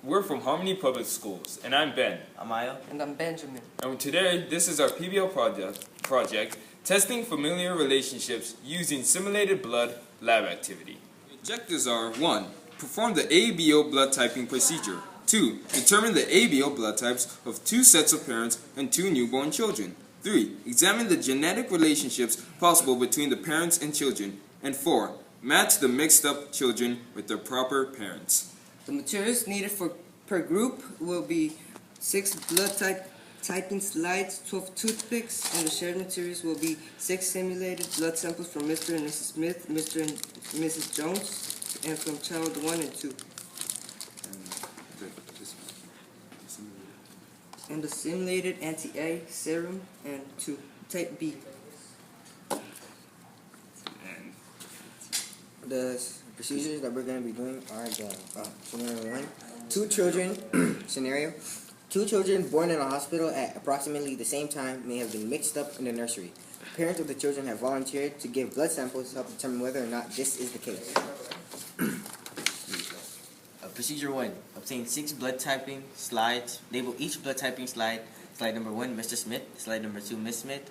We're from Harmony Public Schools, and I'm Ben. I'm Ayo. And I'm Benjamin. And today, this is our PBL project, testing familiar relationships using simulated blood lab activity. The objectives are 1. Perform the ABO blood typing procedure. 2. Determine the ABO blood types of 2 sets of parents and 2 newborn children. 3. Examine the genetic relationships possible between the parents and children. And 4. Match the mixed-up children with their proper parents. The materials needed per group will be 6 blood typing slides, 12 toothpicks, and the shared materials will be 6 simulated blood samples from Mr. and Mrs. Smith, Mr. and Mrs. Jones, and from child 1 and 2. And the simulated anti-A serum and 2, type B. The procedures that we're going to be doing are scenario 1. 2 children, scenario. 2 children born in a hospital at approximately the same time may have been mixed up in the nursery. Parents of the children have volunteered to give blood samples to help determine whether or not this is the case. Procedure 1. Obtain 6 blood typing slides. Label each blood typing slide. Slide number 1, Mr. Smith. Slide number 2, Miss Smith.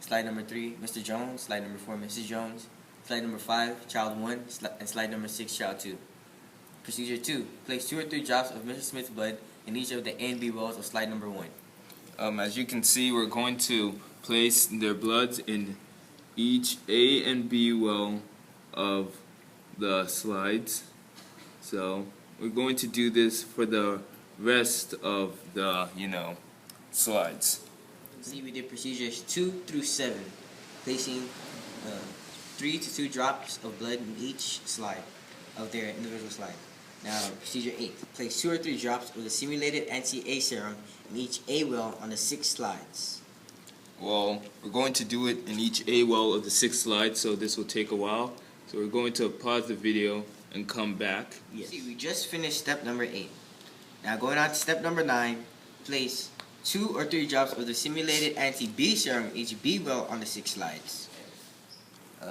Slide number 3, Mr. Jones. Slide number 4, Mrs. Jones. Slide number 5, child 1. And slide number 6, child 2. Procedure 2. Place 2 or 3 drops of Mr. Smith's blood in each of the A and B wells of slide number 1. As you can see, we're going to place their bloods in each A and B well of the slides. So we're going to do this for the rest of the, slides. See, we did procedures 2 through 7, placing 3 to 2 drops of blood in each slide of their individual slide. Now, procedure 8, place 2 or 3 drops of the simulated anti-A serum in each A well on the 6 slides. Well, we're going to do it in each A well of the 6 slides, so this will take a while. So we're going to pause the video and come back. Yes. See, we just finished step number 8. Now, going on to step number 9, place 2 or 3 drops of the simulated anti-B serum in each B well on the 6 slides.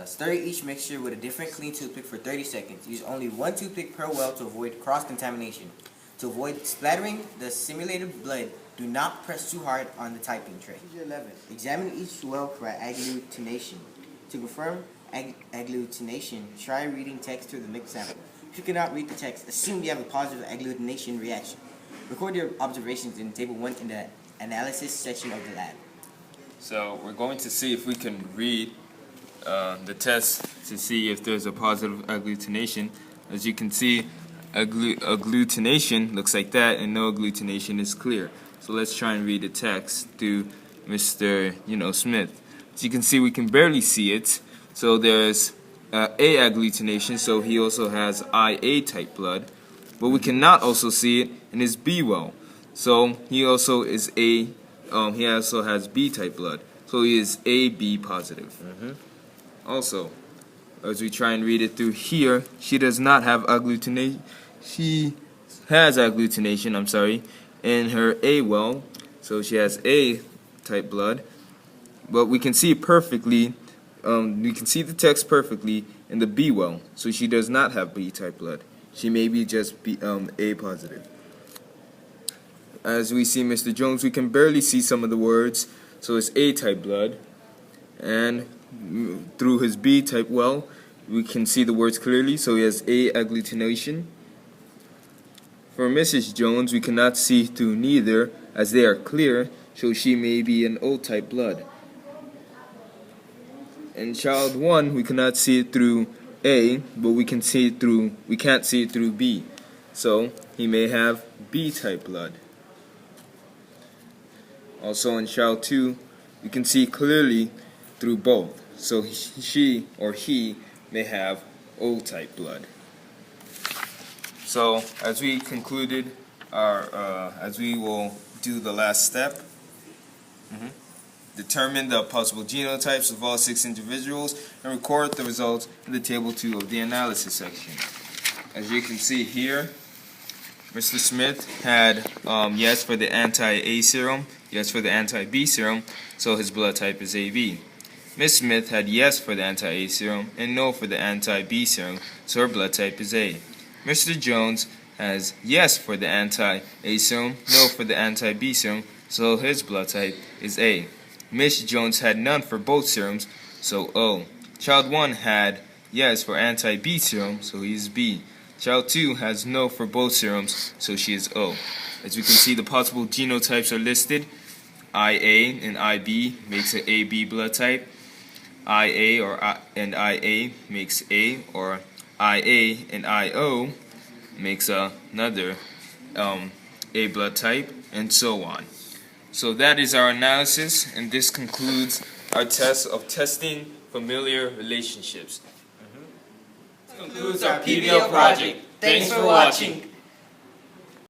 Stir each mixture with a different clean toothpick for 30 seconds. Use only 1 toothpick per well to avoid cross-contamination. To avoid splattering the simulated blood, do not press too hard on the typing tray. Procedure 11. Examine each well for agglutination. To confirm agglutination, try reading text through the mixed sample. If you cannot read the text, assume you have a positive agglutination reaction. Record your observations in Table 1 in the analysis section of the lab. So we're going to see if we can read the test to see if there's a positive agglutination. As you can see, agglutination looks like that, and no agglutination is clear. So let's try and read the text through Mr. Smith. As you can see, we can barely see it. So there's A agglutination, so he also has IA type blood. But we cannot also see it in his B well. So he also is he also has B type blood. So he is AB positive. Also, as we try and read it through here, she does not have agglutination. She has agglutination, in her A well. So she has A type blood. But we can see perfectly, we can see the text perfectly in the B well. So she does not have B type blood. She may be just A positive. As we see Mr. Jones, we can barely see some of the words. So it's A type blood. And through his B type well, we can see the words clearly. So he has A agglutination. For Mrs. Jones, we cannot see through neither, as they are clear, so she may be an O type blood. In child 1, we cannot see it through A, but we can't see it through B. So he may have B type blood. Also in child 2, we can see clearly through both. So she or he may have O type blood. So as we concluded as we will do the last step, determine the possible genotypes of all 6 individuals and record the results in the table 2 of the analysis section. As you can see here, Mr. Smith had yes for the anti-A serum, yes for the anti-B serum, so his blood type is AB. Ms. Smith had yes for the anti-A serum and no for the anti-B serum, so her blood type is A. Mr. Jones has yes for the anti-A serum, no for the anti-B serum, so his blood type is A. Miss Jones had none for both serums, so O. Child 1 had yes for anti-B serum, so he is B. Child 2 has no for both serums, so she is O. As we can see, the possible genotypes are listed. IA and IB makes an AB blood type. IA and IA makes A, or IA and IO makes another A blood type, and so on. So that is our analysis, and this concludes our test of testing familiar relationships. Concludes our PBL project. Thanks for watching.